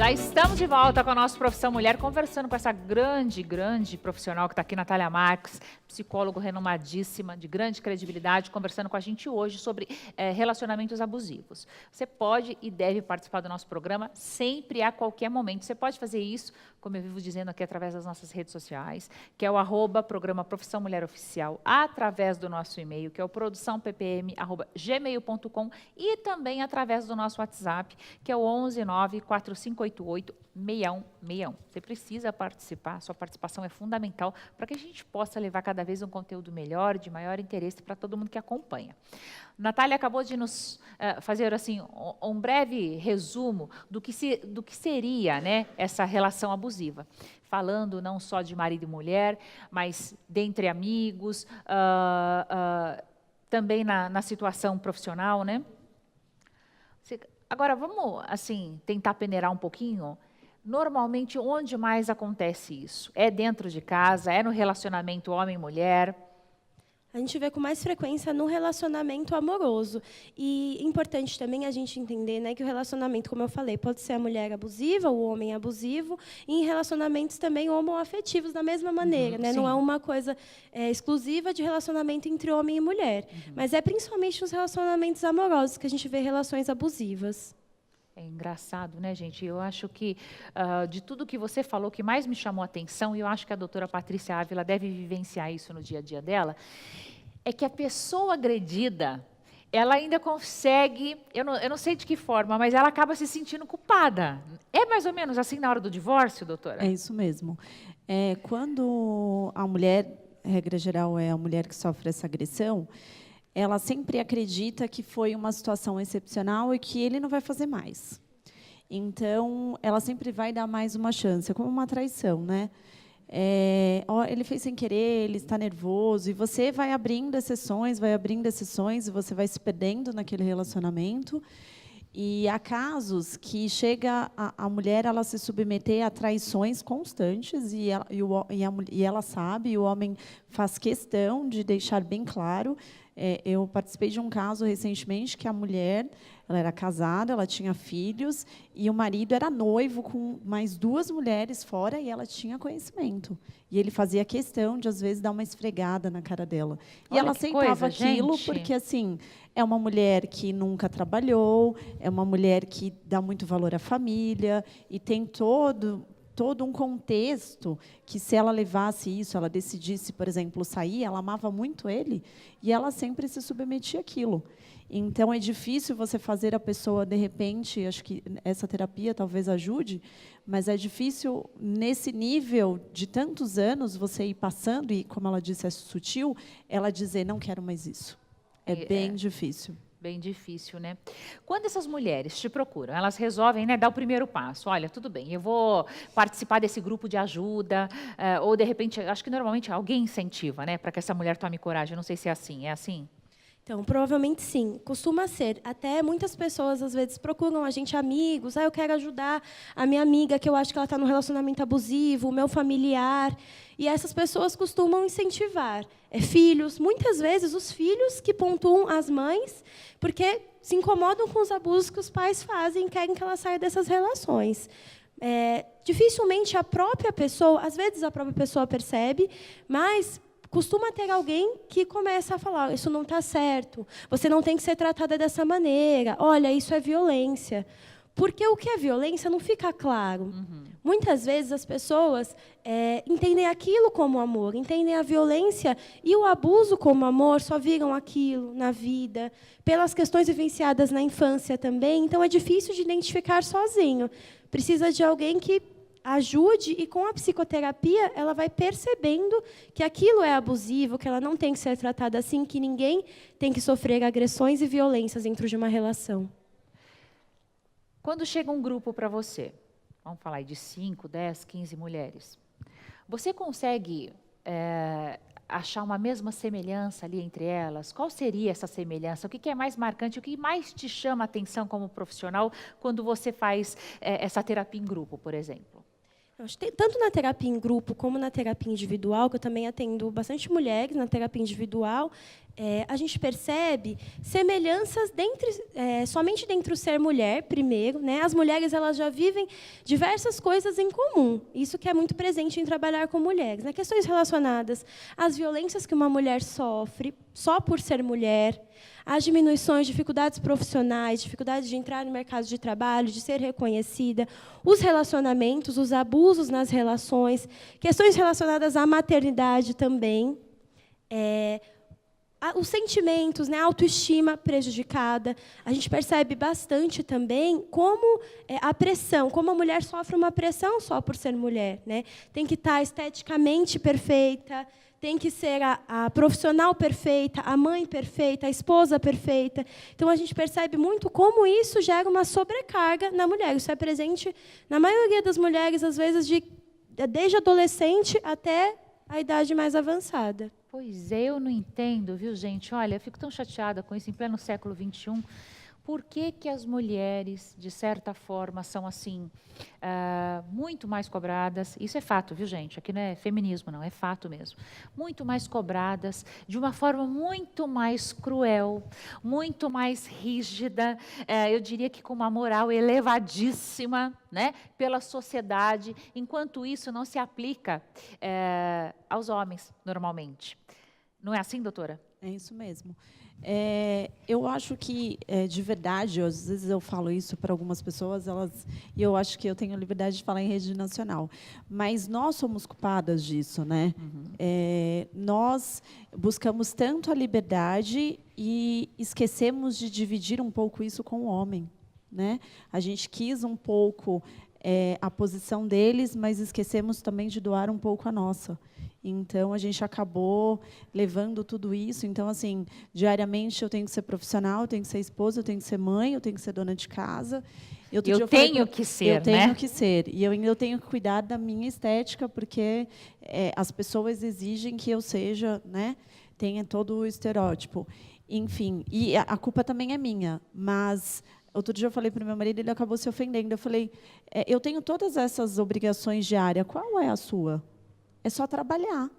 Já estamos de volta com a nossa Profissão Mulher, conversando com essa grande profissional que está aqui, Natália Marques, psicólogo renomadíssima, de grande credibilidade, conversando com a gente hoje sobre relacionamentos abusivos. Você pode e deve participar do nosso programa sempre, a qualquer momento. Você pode fazer isso, como eu vivo dizendo aqui, através das nossas redes sociais, que é o @programa Profissão Mulher Oficial, através do nosso e-mail, que é o produçãoppm@gmail.com, e também através do nosso WhatsApp, que é o 11 94588 6161. Você precisa participar, sua participação é fundamental para que a gente possa levar cada vez um conteúdo melhor, de maior interesse para todo mundo que acompanha. Natália acabou de nos fazer assim, um breve resumo do que seria, né, essa relação abusiva. Falando não só de marido e mulher, mas dentre amigos, também na situação profissional, né? Agora, vamos assim, tentar peneirar um pouquinho. Normalmente, onde mais acontece isso? É dentro de casa? É no relacionamento homem-mulher? A gente vê com mais frequência no relacionamento amoroso. E importante também a gente entender, né, que o relacionamento, como eu falei, pode ser a mulher abusiva, o homem abusivo, e em relacionamentos também homoafetivos da mesma maneira. Né? Não é uma coisa exclusiva de relacionamento entre homem e mulher. Mas é principalmente nos relacionamentos amorosos que a gente vê relações abusivas. É engraçado, né, gente? Eu acho que, de tudo que você falou, o que mais me chamou a atenção, e eu acho que a doutora Patrícia Ávila deve vivenciar isso no dia a dia dela, é que a pessoa agredida, ela ainda consegue, eu não sei de que forma, mas ela acaba se sentindo culpada. É mais ou menos assim na hora do divórcio, doutora? É isso mesmo. Quando a mulher, regra geral, é a mulher que sofre essa agressão, ela sempre acredita que foi uma situação excepcional e que ele não vai fazer mais. Então, ela sempre vai dar mais uma chance, é como uma traição, né? Ele fez sem querer, ele está nervoso, e você vai abrindo exceções, e você vai se perdendo naquele relacionamento. E há casos que chega a mulher ela se submeter a traições constantes, e ela sabe, e o homem faz questão de deixar bem claro. Eu participei de um caso recentemente que a mulher, ela era casada, ela tinha filhos, e o marido era noivo com mais 2 mulheres fora, e ela tinha conhecimento. E ele fazia questão de, às vezes, dar uma esfregada na cara dela. E Olha ela aceitava aquilo, gente. porque, assim, é uma mulher que nunca trabalhou, é uma mulher que dá muito valor à família, e tem todo um contexto que, se ela levasse isso, ela decidisse, por exemplo, sair, ela amava muito ele, e ela sempre se submetia àquilo. Então, é difícil você fazer a pessoa, de repente, acho que essa terapia talvez ajude, mas é difícil, nesse nível de tantos anos, você ir passando, e, como ela disse, é sutil, ela dizer, não quero mais isso. É bem difícil. Bem difícil, né? Quando essas mulheres te procuram, elas resolvem, né, dar o primeiro passo. Olha, tudo bem, eu vou participar desse grupo de ajuda, ou, de repente, acho que normalmente alguém incentiva, né, para que essa mulher tome coragem. Eu não sei se é assim. É assim? Então, provavelmente sim, costuma ser. Até muitas pessoas, às vezes, procuram a gente, amigos. Eu quero ajudar a minha amiga, que eu acho que ela está num relacionamento abusivo, o meu familiar. E essas pessoas costumam incentivar. Filhos, muitas vezes os filhos que pontuam as mães, porque se incomodam com os abusos que os pais fazem e querem que ela saia dessas relações. Dificilmente a própria pessoa, às vezes a própria pessoa percebe, mas costuma ter alguém que começa a falar, isso não está certo, você não tem que ser tratada dessa maneira, olha, isso é violência. Porque o que é violência não fica claro. Muitas vezes as pessoas entendem aquilo como amor, entendem a violência e o abuso como amor, só viram aquilo na vida, pelas questões vivenciadas na infância também. Então, é difícil de identificar sozinho. Precisa de alguém que ajude, e com a psicoterapia ela vai percebendo que aquilo é abusivo, que ela não tem que ser tratada assim, que ninguém tem que sofrer agressões e violências dentro de uma relação. Quando chega um grupo para você, vamos falar aí de 5, 10, 15 mulheres, você consegue achar uma mesma semelhança ali entre elas? Qual seria essa semelhança? O que é mais marcante? O que mais te chama a atenção como profissional quando você faz essa terapia em grupo, por exemplo? Tanto na terapia em grupo como na terapia individual, que eu também atendo bastante mulheres na terapia individual, a gente percebe semelhanças somente dentro do ser mulher, primeiro. Né? As mulheres elas já vivem diversas coisas em comum. Isso que é muito presente em trabalhar com mulheres. Né? Questões relacionadas às violências que uma mulher sofre só por ser mulher, as diminuições, dificuldades profissionais, dificuldades de entrar no mercado de trabalho, de ser reconhecida, os relacionamentos, os abusos nas relações, questões relacionadas à maternidade também, os sentimentos, né, a autoestima prejudicada. A gente percebe bastante também como a pressão, como a mulher sofre uma pressão só por ser mulher. Né? Tem que estar esteticamente perfeita, tem que ser a profissional perfeita, a mãe perfeita, a esposa perfeita. Então, a gente percebe muito como isso gera uma sobrecarga na mulher. Isso é presente na maioria das mulheres, às vezes, desde adolescente até a idade mais avançada. Pois é, eu não entendo, viu, gente? Olha, eu fico tão chateada com isso em pleno século XXI. Por que que as mulheres, de certa forma, são assim, muito mais cobradas? Isso é fato, viu, gente? Aqui não é feminismo, não, é fato mesmo. Muito mais cobradas, de uma forma muito mais cruel, muito mais rígida, eu diria que com uma moral elevadíssima, né, pela sociedade, enquanto isso não se aplica aos homens, normalmente. Não é assim, doutora? É isso mesmo. Eu acho que, de verdade, às vezes eu falo isso para algumas pessoas, e eu acho que eu tenho liberdade de falar em rede nacional, mas nós somos culpadas disso, né? Nós buscamos tanto a liberdade e esquecemos de dividir um pouco isso com o homem, né? A gente quis um pouco a posição deles, mas esquecemos também de doar um pouco a nossa. Então, a gente acabou levando tudo isso. Então, assim, diariamente eu tenho que ser profissional, eu tenho que ser esposa, eu tenho que ser mãe, eu tenho que ser dona de casa. Eu tenho que ser, né? Eu tenho que ser. E eu tenho que cuidar da minha estética, porque as pessoas exigem que eu seja, né, tenha todo o estereótipo. Enfim, e a culpa também é minha, mas... Outro dia eu falei para o meu marido, ele acabou se ofendendo. Eu falei, eu tenho todas essas obrigações diárias, qual é a sua? É só trabalhar.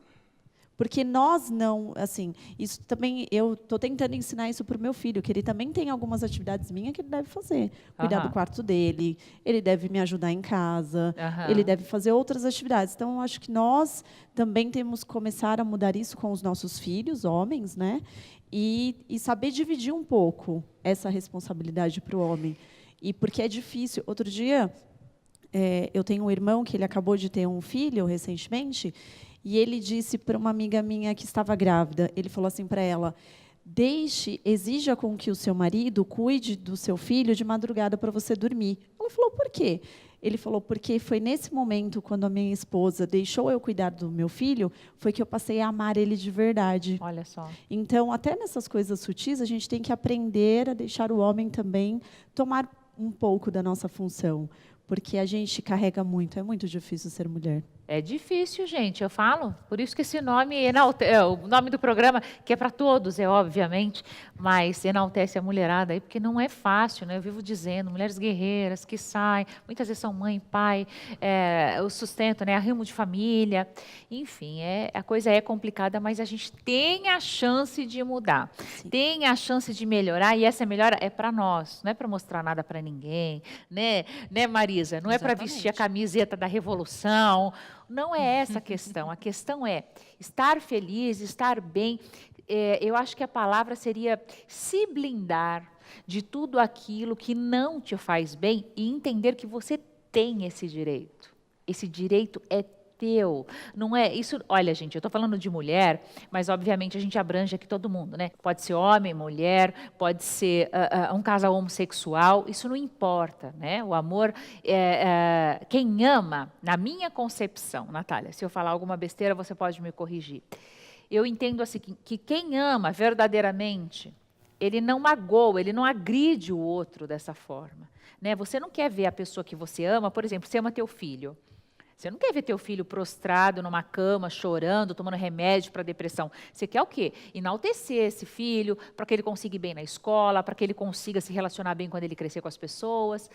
Porque nós não, assim, isso também, eu estou tentando ensinar isso para o meu filho, que ele também tem algumas atividades minhas que ele deve fazer. Cuidar do quarto dele, ele deve me ajudar em casa, ele deve fazer outras atividades. Então, eu acho que nós também temos que começar a mudar isso com os nossos filhos, homens, né? E saber dividir um pouco essa responsabilidade para o homem. E porque é difícil. Outro dia, eu tenho um irmão que ele acabou de ter um filho recentemente, e ele disse para uma amiga minha que estava grávida, ele falou assim para ela, exija com que o seu marido cuide do seu filho de madrugada para você dormir. Ela falou, por quê? Ele falou, porque foi nesse momento, quando a minha esposa deixou eu cuidar do meu filho, foi que eu passei a amar ele de verdade. Olha só. Então, até nessas coisas sutis, a gente tem que aprender a deixar o homem também tomar um pouco da nossa função, porque a gente carrega muito, é muito difícil ser mulher. É difícil, gente, eu falo. Por isso que esse nome, o nome do programa, que é para todos, obviamente, mas enaltece a mulherada aí, porque não é fácil, né? Eu vivo dizendo, mulheres guerreiras que saem, muitas vezes são mãe, pai, o sustento, né? Arrimo de família, enfim, a coisa é complicada, mas a gente tem a chance de mudar, tem a chance de melhorar, e essa melhora é para nós, não é para mostrar nada para ninguém, né, Marisa? Não é para vestir a camiseta da revolução. Não é essa a questão é estar feliz, estar bem. Eu acho que a palavra seria se blindar de tudo aquilo que não te faz bem e entender que você tem esse direito. Esse direito é teu, não é isso. Olha, gente, eu estou falando de mulher, mas obviamente a gente abrange aqui todo mundo, né? Pode ser homem, mulher, pode ser um casal homossexual, isso não importa, né? O amor, quem ama, na minha concepção, Natália, se eu falar alguma besteira, você pode me corrigir. Eu entendo assim que quem ama verdadeiramente, ele não magoa, ele não agride o outro dessa forma, né? Você não quer ver a pessoa que você ama, por exemplo, você ama teu filho. Você não quer ver teu filho prostrado numa cama, chorando, tomando remédio para depressão. Você quer o quê? Enaltecer esse filho, para que ele consiga ir bem na escola, para que ele consiga se relacionar bem quando ele crescer com as pessoas.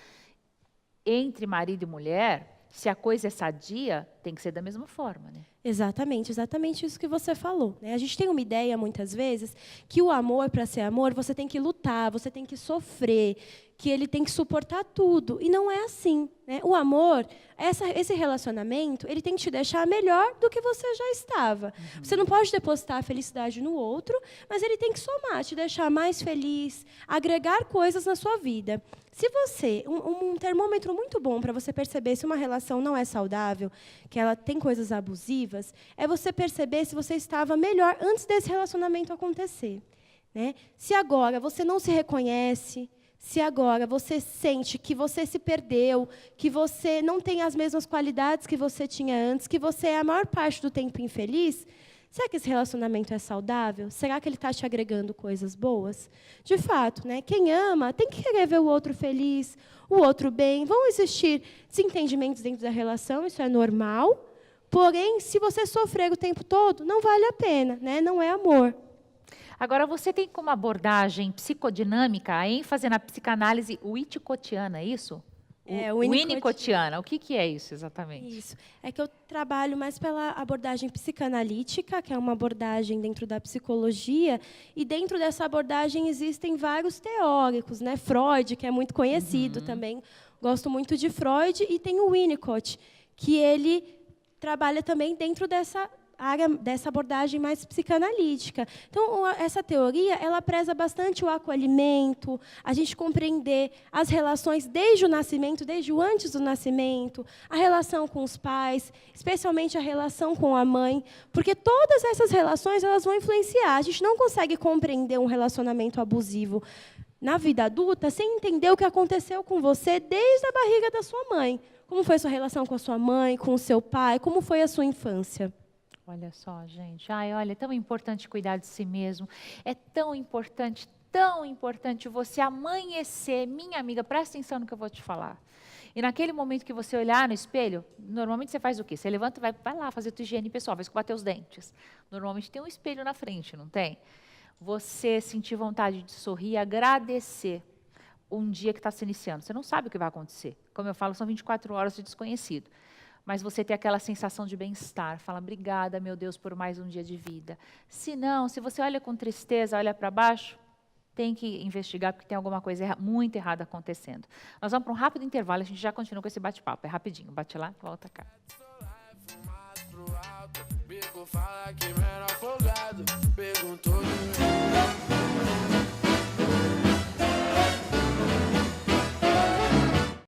Entre marido e mulher, Se a coisa é sadia, tem que ser da mesma forma, né? Exatamente isso que você falou, né? A gente tem uma ideia, muitas vezes, que o amor, para ser amor, você tem que lutar, você tem que sofrer, que ele tem que suportar tudo. E não é assim, né? O amor, esse relacionamento, ele tem que te deixar melhor do que você já estava. Você não pode depositar a felicidade no outro, mas ele tem que somar, te deixar mais feliz, agregar coisas na sua vida. Se você, um termômetro muito bom para você perceber se uma relação não é saudável, que ela tem coisas abusivas, é você perceber se você estava melhor antes desse relacionamento acontecer, né? Se agora você não se reconhece, se agora você sente que você se perdeu, que você não tem as mesmas qualidades que você tinha antes, que você é a maior parte do tempo infeliz, será que esse relacionamento é saudável? Será que ele está te agregando coisas boas? De fato, né? Quem ama tem que querer ver o outro feliz, o outro bem. Vão existir desentendimentos dentro da relação, isso é normal. Porém, se você sofrer o tempo todo, não vale a pena, né? Não é amor. Agora, você tem como abordagem psicodinâmica a ênfase na psicanálise winnicottiana, é isso? Winnicottiana. O que é isso exatamente? Isso. É que eu trabalho mais pela abordagem psicanalítica, que é uma abordagem dentro da psicologia, e dentro dessa abordagem existem vários teóricos, né? Freud, que é muito conhecido também, gosto muito de Freud, e tem o Winnicott, que ele trabalha também dentro dessa área, dessa abordagem mais psicanalítica. Então, essa teoria, ela preza bastante o acolhimento, a gente compreender as relações desde o nascimento, desde o antes do nascimento, a relação com os pais, especialmente a relação com a mãe, porque todas essas relações elas vão influenciar. A gente não consegue compreender um relacionamento abusivo na vida adulta sem entender o que aconteceu com você desde a barriga da sua mãe. Como foi a sua relação com a sua mãe, com o seu pai, como foi a sua infância. Olha só, gente. Ai, olha, é tão importante cuidar de si mesmo. É tão importante você amanhecer. Minha amiga, presta atenção no que eu vou te falar. E naquele momento que você olhar no espelho, normalmente você faz o quê? Você levanta e vai lá fazer a tua higiene pessoal, vai escovar teus dentes. Normalmente tem um espelho na frente, não tem? Você sentir vontade de sorrir, agradecer um dia que está se iniciando. Você não sabe o que vai acontecer. Como eu falo, são 24 horas de desconhecido. Mas você tem aquela sensação de bem-estar, fala, obrigada, meu Deus, por mais um dia de vida. Se não, se você olha com tristeza, olha para baixo, tem que investigar, porque tem alguma coisa muito errada acontecendo. Nós vamos para um rápido intervalo, a gente já continua com esse bate-papo. É rapidinho, bate lá, volta cá.